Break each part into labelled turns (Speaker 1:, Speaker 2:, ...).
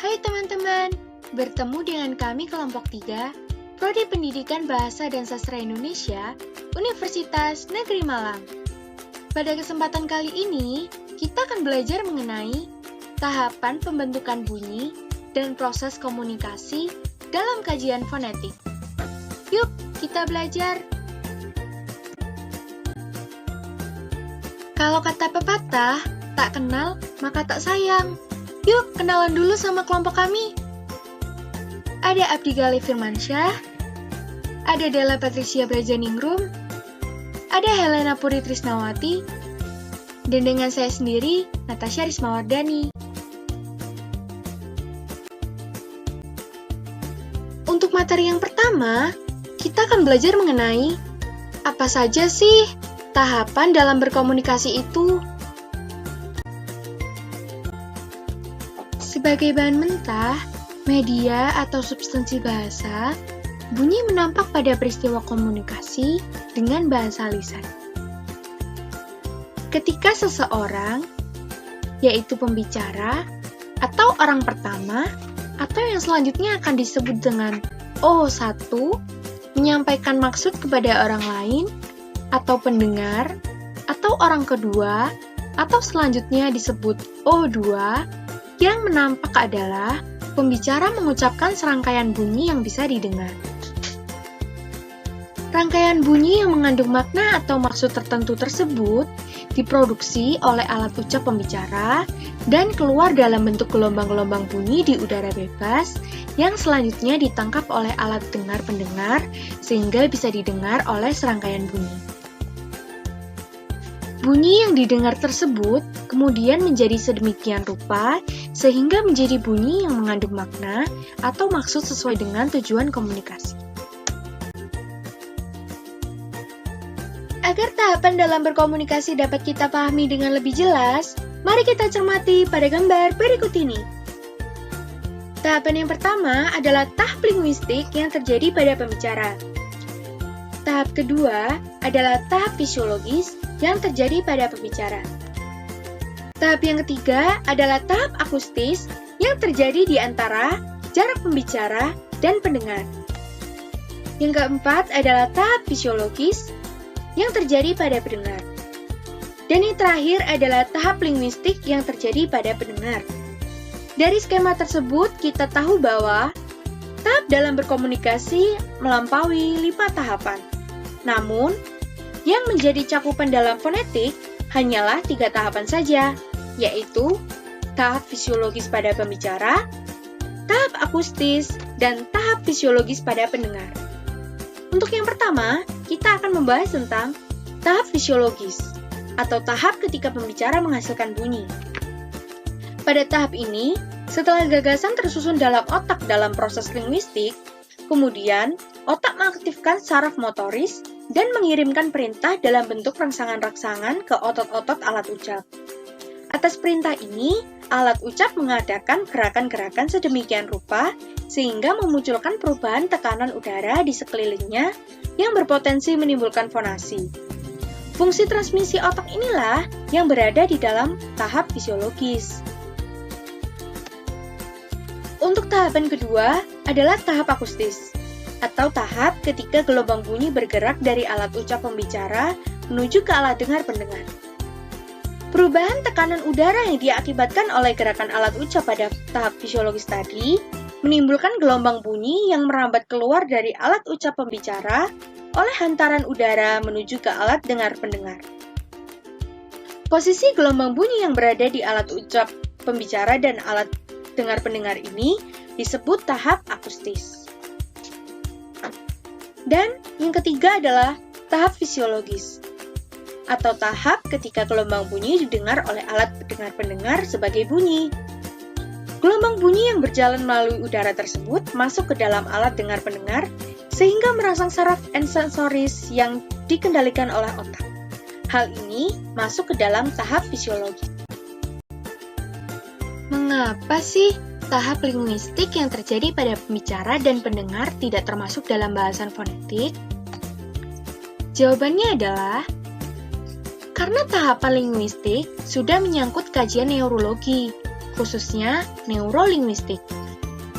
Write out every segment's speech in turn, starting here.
Speaker 1: Hai teman-teman, bertemu dengan kami kelompok 3, Prodi Pendidikan Bahasa dan Sastra Indonesia, Universitas Negeri Malang. Pada kesempatan kali ini, kita akan belajar mengenai tahapan pembentukan bunyi dan proses komunikasi dalam kajian fonetik. Yuk, kita belajar! Kalau kata pepatah, tak kenal maka tak sayang. Yuk, kenalan dulu sama kelompok kami. Ada Abdi Gali Firmansyah, ada Della Patricia Brajaningrum, ada Helena Puri Trisnawati, dan dengan saya sendiri, Natasha Rismawardani. Untuk materi yang pertama, kita akan belajar mengenai apa saja sih tahapan dalam berkomunikasi itu. Sebagai bahan mentah, media atau substansi bahasa, bunyi menampak pada peristiwa komunikasi dengan bahasa lisan. Ketika seseorang, yaitu pembicara, atau orang pertama, atau yang selanjutnya akan disebut dengan O1, menyampaikan maksud kepada orang lain, atau pendengar, atau orang kedua, atau selanjutnya disebut O2, yang menampak adalah pembicara mengucapkan serangkaian bunyi yang bisa didengar. Rangkaian bunyi yang mengandung makna atau maksud tertentu tersebut diproduksi oleh alat ucap pembicara dan keluar dalam bentuk gelombang-gelombang bunyi di udara bebas yang selanjutnya ditangkap oleh alat dengar pendengar sehingga bisa didengar oleh serangkaian bunyi. Bunyi yang didengar tersebut kemudian menjadi sedemikian rupa sehingga menjadi bunyi yang mengandung makna atau maksud sesuai dengan tujuan komunikasi. Agar tahapan dalam berkomunikasi dapat kita pahami dengan lebih jelas, mari kita cermati pada gambar berikut ini. Tahapan yang pertama adalah tahap linguistik yang terjadi pada pembicara. Tahap kedua adalah tahap fisiologis yang terjadi pada pembicara. Tahap yang ketiga adalah tahap akustis yang terjadi di antara jarak pembicara dan pendengar. Yang keempat adalah tahap fisiologis yang terjadi pada pendengar. Dan yang terakhir adalah tahap linguistik yang terjadi pada pendengar. Dari skema tersebut, kita tahu bahwa tahap dalam berkomunikasi melampaui 5 tahapan. Namun, yang menjadi cakupan dalam fonetik hanyalah 3 tahapan saja, yaitu tahap fisiologis pada pembicara, tahap akustis, dan tahap fisiologis pada pendengar. Untuk yang pertama, kita akan membahas tentang tahap fisiologis, atau tahap ketika pembicara menghasilkan bunyi. Pada tahap ini, setelah gagasan tersusun dalam otak dalam proses linguistik, kemudian otak mengaktifkan saraf motoris dan mengirimkan perintah dalam bentuk rangsangan-rangsangan ke otot-otot alat ucap. Atas perintah ini, alat ucap mengadakan gerakan-gerakan sedemikian rupa sehingga memunculkan perubahan tekanan udara di sekelilingnya yang berpotensi menimbulkan fonasi. Fungsi transmisi otak inilah yang berada di dalam tahap fisiologis. Untuk tahapan kedua adalah tahap akustis, atau tahap ketika gelombang bunyi bergerak dari alat ucap pembicara menuju ke alat dengar pendengar. Perubahan tekanan udara yang diakibatkan oleh gerakan alat ucap pada tahap fisiologis tadi menimbulkan gelombang bunyi yang merambat keluar dari alat ucap pembicara oleh hantaran udara menuju ke alat dengar pendengar. Posisi gelombang bunyi yang berada di alat ucap pembicara dan alat dengar pendengar ini disebut tahap akustis. Dan yang ketiga adalah tahap fisiologis, atau tahap ketika gelombang bunyi didengar oleh alat dengar pendengar sebagai bunyi. Gelombang bunyi yang berjalan melalui udara tersebut masuk ke dalam alat dengar pendengar sehingga merangsang saraf sensoris yang dikendalikan oleh otak. Hal ini masuk ke dalam tahap fisiologis. Mengapa sih tahap linguistik yang terjadi pada pembicara dan pendengar tidak termasuk dalam bahasan fonetik? Jawabannya adalah karena tahapan linguistik sudah menyangkut kajian neurologi, khususnya neurolinguistik.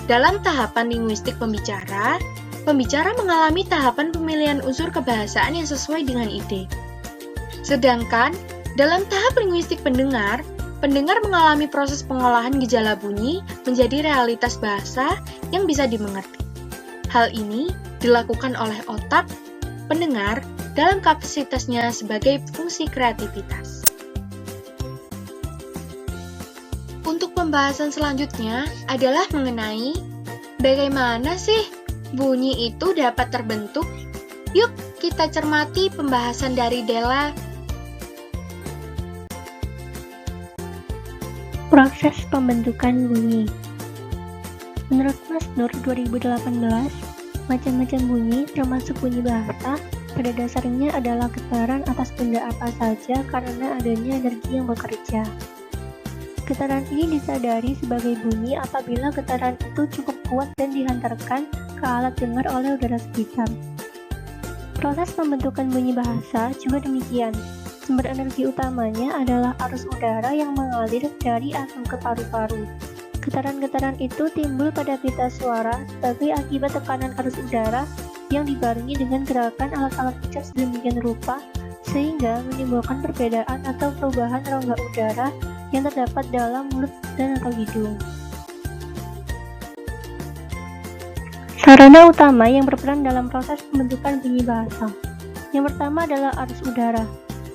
Speaker 1: Dalam tahapan linguistik pembicara, pembicara mengalami tahapan pemilihan unsur kebahasaan yang sesuai dengan ide. Sedangkan dalam tahap linguistik pendengar, pendengar mengalami proses pengolahan gejala bunyi menjadi realitas bahasa yang bisa dimengerti. Hal ini dilakukan oleh otak pendengar dalam kapasitasnya sebagai fungsi kreativitas. Untuk pembahasan selanjutnya adalah mengenai bagaimana sih bunyi itu dapat terbentuk. Yuk kita cermati pembahasan dari Della.
Speaker 2: Proses pembentukan bunyi. Menurut Mas Nur 2018, macam-macam bunyi termasuk bunyi bahasa pada dasarnya adalah getaran atas benda apa saja karena adanya energi yang bekerja. Getaran ini disadari sebagai bunyi apabila getaran itu cukup kuat dan dihantarkan ke alat dengar oleh udara sekitar. Proses pembentukan bunyi bahasa juga demikian. Sumber energi utamanya adalah arus udara yang mengalir dari atom ke paru-paru. Getaran-getaran itu timbul pada pita suara sebagai akibat tekanan arus udara yang dibarengi dengan gerakan alat-alat ucap sedemikian rupa sehingga menimbulkan perbedaan atau perubahan rongga udara yang terdapat dalam mulut dan atau hidung. Sarana utama yang berperan dalam proses pembentukan bunyi bahasa. Yang pertama adalah arus udara.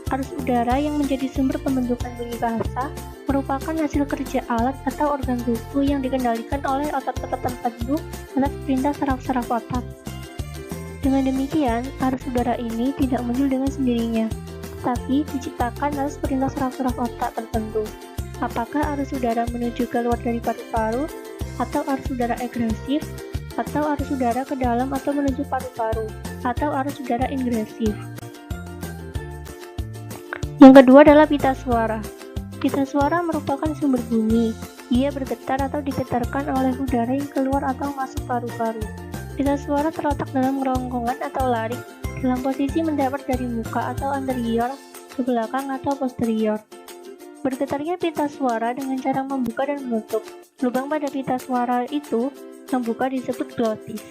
Speaker 2: Arus udara yang menjadi sumber pembentukan bunyi bahasa merupakan hasil kerja alat atau organ tubuh yang dikendalikan oleh otot-otot tertentu atas perintah saraf-saraf otak. Dengan demikian, arus udara ini tidak muncul dengan sendirinya, tetapi diciptakan atas perintah saraf-saraf otak tertentu. Apakah arus udara menuju keluar dari paru-paru, atau arus udara agresif, atau arus udara ke dalam atau menuju paru-paru, atau arus udara ingresif. Yang kedua adalah pita suara. Pita suara merupakan sumber bunyi. Ia bergetar atau digetarkan oleh udara yang keluar atau masuk paru-paru. Pita suara terletak dalam kerongkongan atau laring, dalam posisi mendapat dari muka atau anterior, ke belakang atau posterior. Bergetarnya pita suara dengan cara membuka dan menutup. Lubang pada pita suara itu membuka disebut glotis.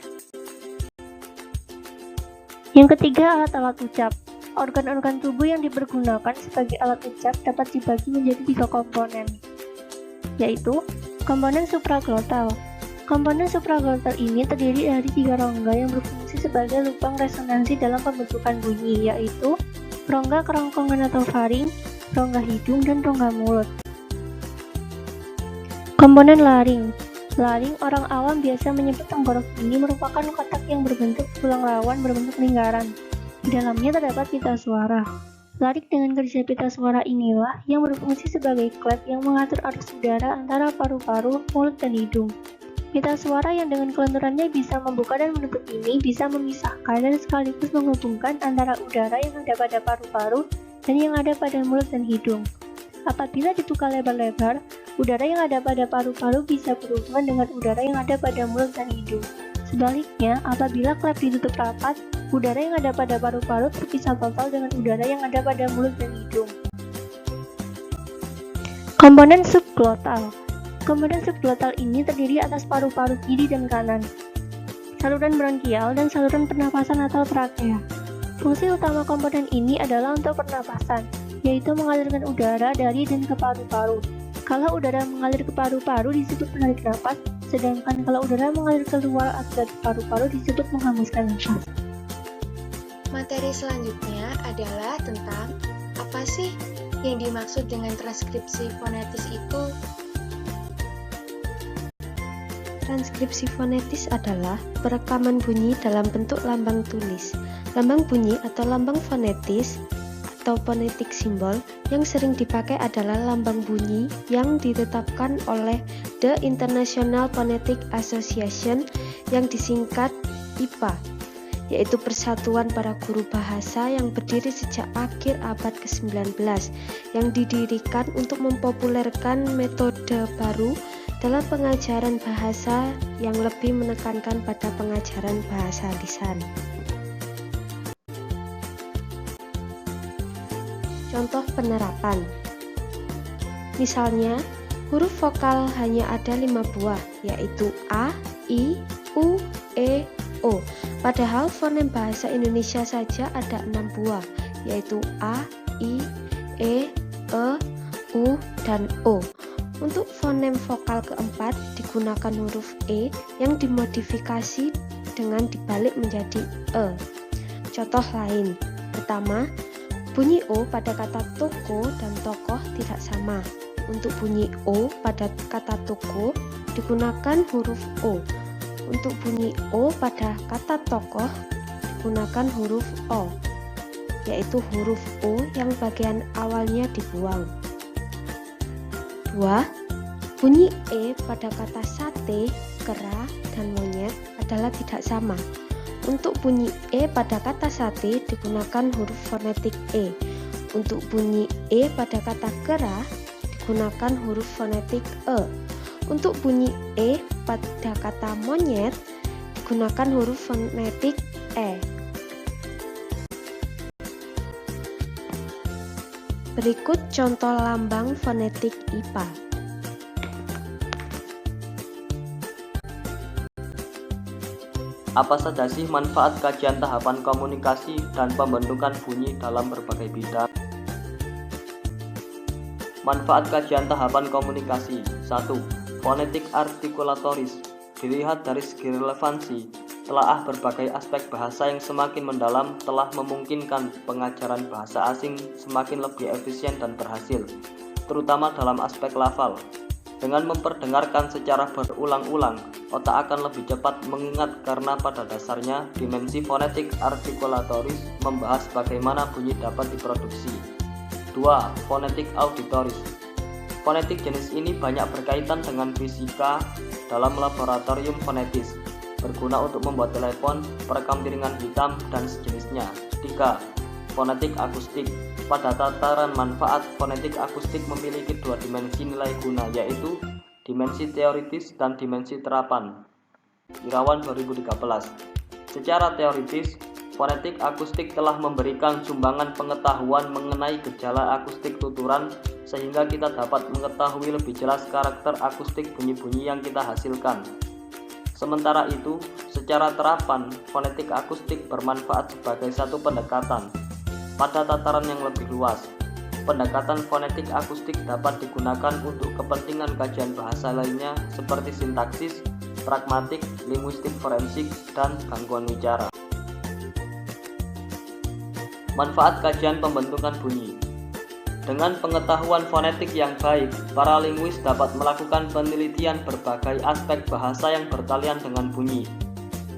Speaker 2: Yang ketiga, alat-alat ucap. Organ-organ tubuh yang dipergunakan sebagai alat ucap dapat dibagi menjadi 3 komponen, yaitu komponen supraglotal. Komponen supraglotal ini terdiri dari 3 rongga yang berfungsi sebagai lubang resonansi dalam pembentukan bunyi, yaitu rongga kerongkongan atau faring, rongga hidung, dan rongga mulut. Komponen laring. Laring orang awam biasa menyebut tenggorok ini merupakan kotak yang berbentuk tulang rawan berbentuk lingkaran. Di dalamnya terdapat pita suara. Laring dengan kerja pita suara inilah yang berfungsi sebagai klep yang mengatur arus udara antara paru-paru, mulut, dan hidung. Pita suara yang dengan kelenturannya bisa membuka dan menutup ini bisa memisahkan dan sekaligus menghubungkan antara udara yang ada pada paru-paru dan yang ada pada mulut dan hidung. Apabila dibuka lebar-lebar, udara yang ada pada paru-paru bisa berhubungan dengan udara yang ada pada mulut dan hidung. Sebaliknya, apabila klep ditutup rapat, udara yang ada pada paru-paru terpisah total dengan udara yang ada pada mulut dan hidung. Komponen subglotal. Komponen subglotal ini terdiri atas paru-paru kiri dan kanan, saluran bronkial, dan saluran pernapasan atau trakea. Fungsi utama komponen ini adalah untuk pernapasan, yaitu mengalirkan udara dari dan ke paru-paru. Kalau udara mengalir ke paru-paru disebut menarik napas, sedangkan kalau udara mengalir keluar atau dari paru-paru disebut menghembuskan napas.
Speaker 1: Materi selanjutnya adalah tentang apa sih yang dimaksud dengan transkripsi fonetis itu.
Speaker 3: Transkripsi fonetis adalah perekaman bunyi dalam bentuk lambang tulis. Lambang bunyi atau lambang fonetis atau phonetic symbol yang sering dipakai adalah lambang bunyi yang ditetapkan oleh The International Phonetic Association yang disingkat IPA, yaitu Persatuan Para Guru Bahasa yang berdiri sejak akhir abad ke-19 yang didirikan untuk mempopulerkan metode baru dalam pengajaran bahasa yang lebih menekankan pada pengajaran bahasa lisan. Contoh penerapan. Misalnya, Huruf vokal hanya ada 5 buah, yaitu A, I, U, E, O. Padahal fonem bahasa Indonesia saja ada 6 buah, yaitu A, I, E, U, dan O. Untuk fonem vokal keempat digunakan huruf E yang dimodifikasi dengan dibalik menjadi E. Contoh lain, pertama, bunyi O pada kata toko dan tokoh tidak sama. Untuk bunyi O pada kata toko digunakan huruf O. Untuk bunyi O pada kata tokoh digunakan huruf O, yaitu huruf O yang bagian awalnya dibuang. 2. Bunyi E pada kata sate, kera, dan monyet adalah tidak sama. Untuk bunyi E pada kata sate digunakan huruf fonetik E. Untuk bunyi E pada kata kera digunakan huruf fonetik E. Untuk bunyi E pada kata monyet digunakan huruf fonetik E. Berikut contoh lambang fonetik IPA.
Speaker 4: Apa saja sih manfaat kajian tahapan komunikasi dan pembentukan bunyi dalam berbagai bidang? Manfaat kajian tahapan komunikasi. 1. Fonetik artikulatoris. Dilihat dari segi relevansi, telaah berbagai aspek bahasa yang semakin mendalam telah memungkinkan pengajaran bahasa asing semakin lebih efisien dan berhasil, terutama dalam aspek lafal. Dengan memperdengarkan secara berulang-ulang, otak akan lebih cepat mengingat karena pada dasarnya dimensi fonetik artikulatoris membahas bagaimana bunyi dapat diproduksi. 2. Fonetik auditoris. Fonetik jenis ini banyak berkaitan dengan fisika dalam laboratorium fonetis, berguna untuk membuat telepon, perekam piringan hitam, dan sejenisnya. 3. Fonetik akustik. Pada tataran manfaat, fonetik akustik memiliki 2 dimensi nilai guna, yaitu dimensi teoritis dan dimensi terapan. Irawan 2013. Secara teoritis, fonetik akustik telah memberikan sumbangan pengetahuan mengenai gejala akustik tuturan, sehingga kita dapat mengetahui lebih jelas karakter akustik bunyi-bunyi yang kita hasilkan. Sementara itu, secara terapan, fonetik akustik bermanfaat sebagai satu pendekatan pada tataran yang lebih luas. Pendekatan fonetik akustik dapat digunakan untuk kepentingan kajian bahasa lainnya seperti sintaksis, pragmatik, linguistik forensik, dan gangguan wicara. Manfaat kajian pembentukan bunyi. Dengan pengetahuan fonetik yang baik, para linguis dapat melakukan penelitian berbagai aspek bahasa yang bertalian dengan bunyi,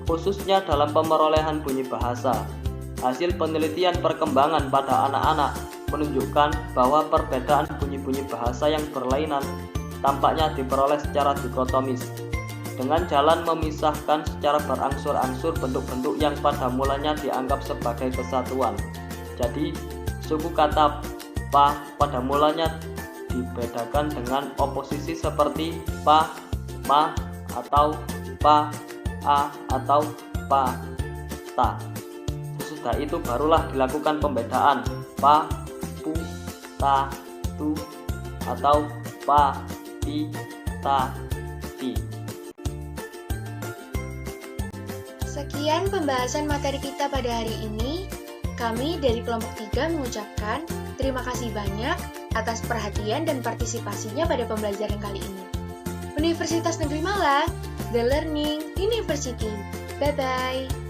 Speaker 4: khususnya dalam pemerolehan bunyi bahasa. Hasil penelitian perkembangan pada anak-anak menunjukkan bahwa perbedaan bunyi-bunyi bahasa yang berlainan tampaknya diperoleh secara dikotomis, dengan jalan memisahkan secara berangsur-angsur bentuk-bentuk yang pada mulanya dianggap sebagai kesatuan. Jadi, suku kata pa pada mulanya dibedakan dengan oposisi seperti pa, ma, atau pa, a, atau pa, ta. Sesudah itu barulah dilakukan pembedaan pa, pu, ta, tu, atau pa, ti, ta, ti.
Speaker 1: Sekian pembahasan materi kita pada hari ini. Kami dari kelompok 3 mengucapkan terima kasih banyak atas perhatian dan partisipasinya pada pembelajaran kali ini. Universitas Negeri Malang, The Learning University. Bye-bye.